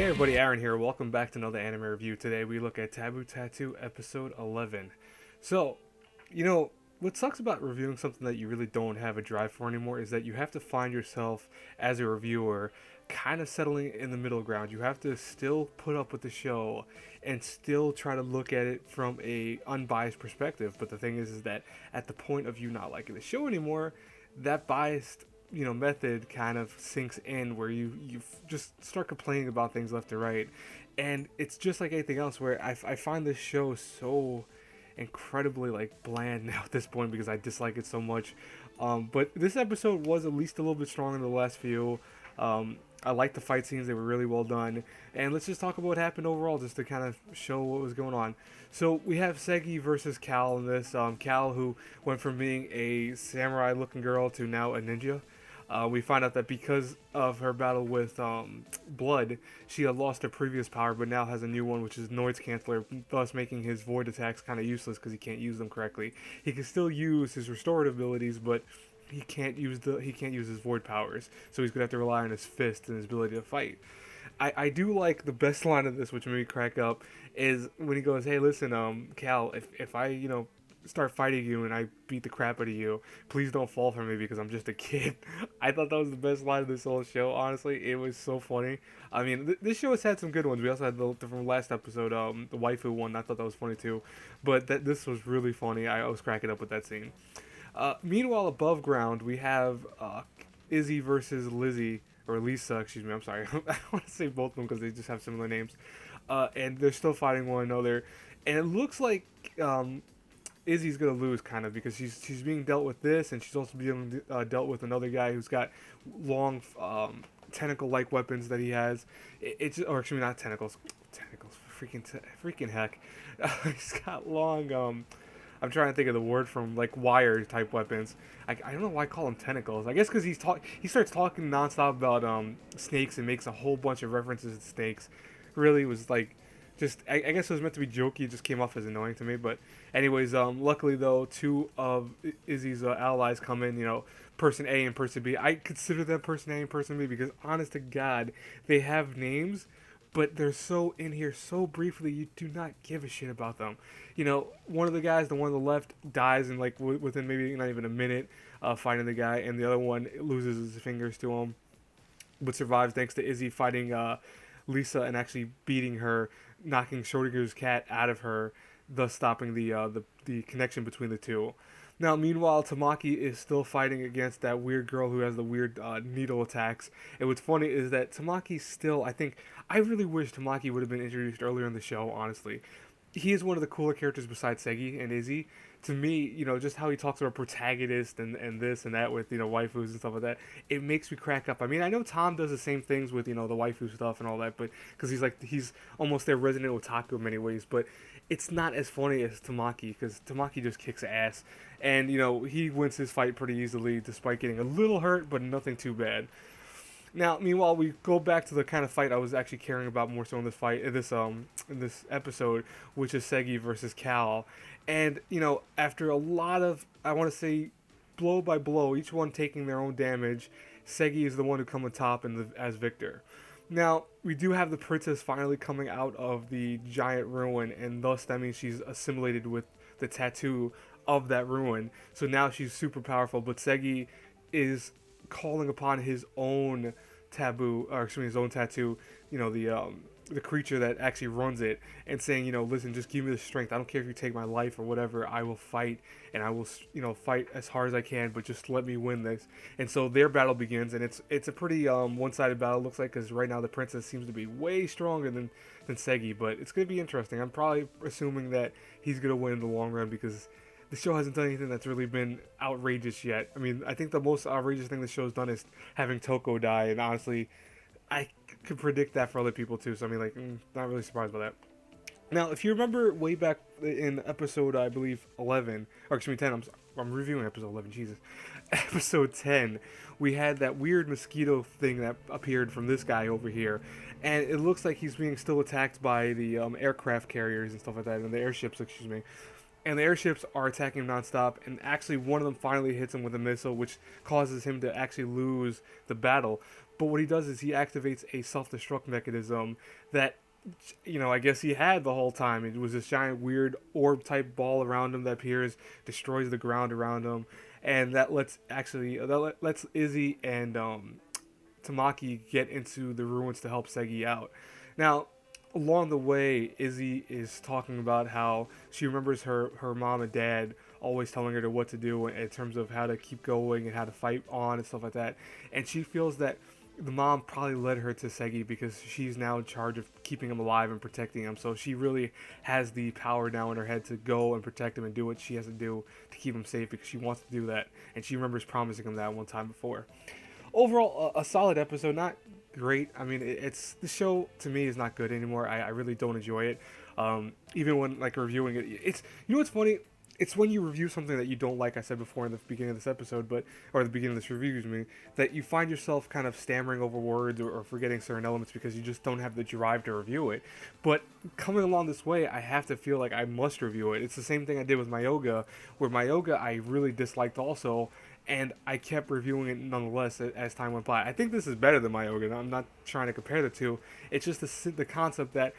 Hey everybody, Aaron here. Welcome back to another anime review. Today we look at Taboo Tattoo episode 11. So, you know, what sucks about reviewing something that you really don't have a drive for anymore is that you have to find yourself as a reviewer kind of settling in the middle ground. You have to still put up with the show and still try to look at it from a unbiased perspective. But the thing is that at the point of you not liking the show anymore, that biased method kind of sinks in where you just start complaining about things left and right. And it's just like anything else where I find this show so incredibly like bland now at this point because I dislike it so much. But this episode was at least a little bit stronger than the last few. I like the fight scenes; they were really well done. And let's just talk about what happened overall, just to kind of show what was going on. So we have Seigei versus Cal in this. Cal, who went from being a samurai-looking girl to now a ninja. We find out that because of her battle with Blood, she had lost her previous power, but now has a new one, which is Noise Canceller, thus making his void attacks kind of useless because he can't use them correctly. He can still use his restorative abilities, but he can't use his void powers, so he's gonna have to rely on his fist and his ability to fight. I do like the best line of this, which made me crack up, is when he goes, "Hey, listen, Cal, if I start fighting you and I beat the crap out of you, please don't fall for me because I'm just a kid." I thought that was the best line of this whole show. Honestly, it was so funny. I mean, this show has had some good ones. We also had the from last episode, the waifu one. I thought that was funny too, but this was really funny. I was cracking up with that scene. Meanwhile, above ground, we have Izzy versus Lizzie, or Lisa, excuse me. I'm sorry. I want to say both of them because they just have similar names. And they're still fighting one another. And it looks like Izzy's gonna lose, kind of, because she's being dealt with this, and she's also being dealt with another guy who's got long tentacle-like weapons that he has. It's or actually not tentacles, freaking heck. He's got long I'm trying to think of the word from like wire type weapons. I don't know why I call them tentacles. I guess because he starts talking nonstop about snakes and makes a whole bunch of references to snakes. Really was like just I guess it was meant to be jokey. It just came off as annoying to me. But anyways, luckily though, two of Izzy's allies come in. Person A and person B. I consider them person A and person B because honest to God, they have names, but they're so in here so briefly you do not give a shit about them. One of the guys, the one on the left, dies in like within maybe not even a minute fighting the guy, and the other one loses his fingers to him, but survives thanks to Izzy fighting Lisa and actually beating her, knocking Schrodinger's cat out of her, thus stopping the connection between the two. Now, meanwhile, Tamaki is still fighting against that weird girl who has the weird needle attacks. And what's funny is that Tamaki still, I really wish Tamaki would have been introduced earlier in the show, honestly. He is one of the cooler characters besides Seigi and Izzy. To me, just how he talks about protagonist and this and that with, waifus and stuff like that, it makes me crack up. I mean, I know Tom does the same things with, the waifu stuff and all that, but because he's almost their resident otaku in many ways, but it's not as funny as Tamaki because Tamaki just kicks ass. And, he wins his fight pretty easily despite getting a little hurt, but nothing too bad. Now, meanwhile, we go back to the kind of fight I was actually caring about more so in this episode, which is Seigi versus Cal, and after a lot of, I want to say, blow by blow, each one taking their own damage, Seigi is the one who comes on top as victor. Now, we do have the princess finally coming out of the giant ruin, and thus that means she's assimilated with the tattoo of that ruin. So now she's super powerful, but Seigi is calling upon his own taboo, or excuse me, his own tattoo, the creature that actually runs it, and saying, listen, just give me the strength. I don't care if you take my life or whatever. I will fight, and I will, fight as hard as I can, but just let me win this. And so their battle begins, and it's a pretty one-sided battle, looks like, because right now the princess seems to be way stronger than Seigi, but it's going to be interesting. I'm probably assuming that he's going to win in the long run because the show hasn't done anything that's really been outrageous yet. I mean, I think the most outrageous thing the show's done is having Toko die, and honestly, I could predict that for other people too. So I mean, like, not really surprised by that. Now, if you remember way back in episode, I believe 11, or excuse me, 10. I'm reviewing episode 11. Jesus, episode 10. We had that weird mosquito thing that appeared from this guy over here, and it looks like he's being still attacked by the aircraft carriers and stuff like that, and the airships, excuse me. And the airships are attacking him nonstop, and actually one of them finally hits him with a missile, which causes him to actually lose the battle. But what he does is he activates a self-destruct mechanism that, I guess he had the whole time. It was this giant weird orb type ball around him that appears, destroys the ground around him, and that lets Izzy and Tamaki get into the ruins to help Seigei out. Now, along the way, Izzy is talking about how she remembers her mom and dad always telling her to what to do in terms of how to keep going and how to fight on and stuff like that. And she feels that the mom probably led her to Seigei because she's now in charge of keeping him alive and protecting him. So she really has the power now in her head to go and protect him and do what she has to do to keep him safe because she wants to do that. And she remembers promising him that one time before. Overall, a solid episode. Not great. I mean, it's the show to me is not good anymore. I really don't enjoy it. Even when like reviewing it, it's what's funny. It's when you review something that you don't like. I said before in the beginning of this episode, or the beginning of this review, excuse me, that you find yourself kind of stammering over words or forgetting certain elements because you just don't have the drive to review it. But coming along this way, I have to feel like I must review it. It's the same thing I did with Myoga, where Myoga I really disliked also, and I kept reviewing it nonetheless as time went by. I think this is better than Myoga. I'm not trying to compare the two. It's just the concept that,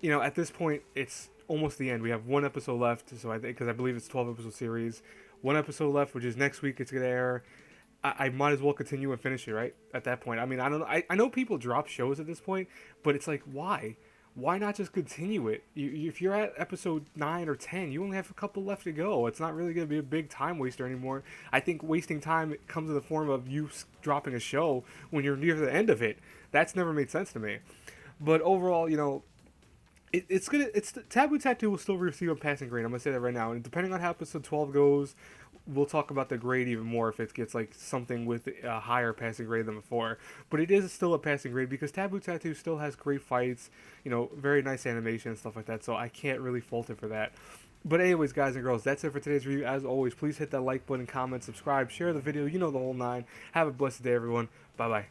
at this point, it's almost the end. We have one episode left, so I think, because I believe it's a 12-episode series. One episode left, which is next week. It's gonna air. I might as well continue and finish it right at that point. I mean, I don't know. I know people drop shows at this point, but it's like, why? Why not just continue it? If you're at episode 9 or 10, you only have a couple left to go. It's not really going to be a big time waster anymore. I think wasting time comes in the form of you dropping a show when you're near the end of it. That's never made sense to me. But overall, it's Taboo Tattoo will still receive a passing grade. I'm gonna say that right now, and depending on how episode 12 goes, we'll talk about the grade even more if it gets like something with a higher passing grade than before. But it is still a passing grade because Taboo Tattoo still has great fights, very nice animation and stuff like that. So I can't really fault it for that. But anyways, guys and girls, that's it for today's review. As always, please hit that like button, comment, subscribe, share the video. You know the whole nine. Have a blessed day, everyone. Bye bye.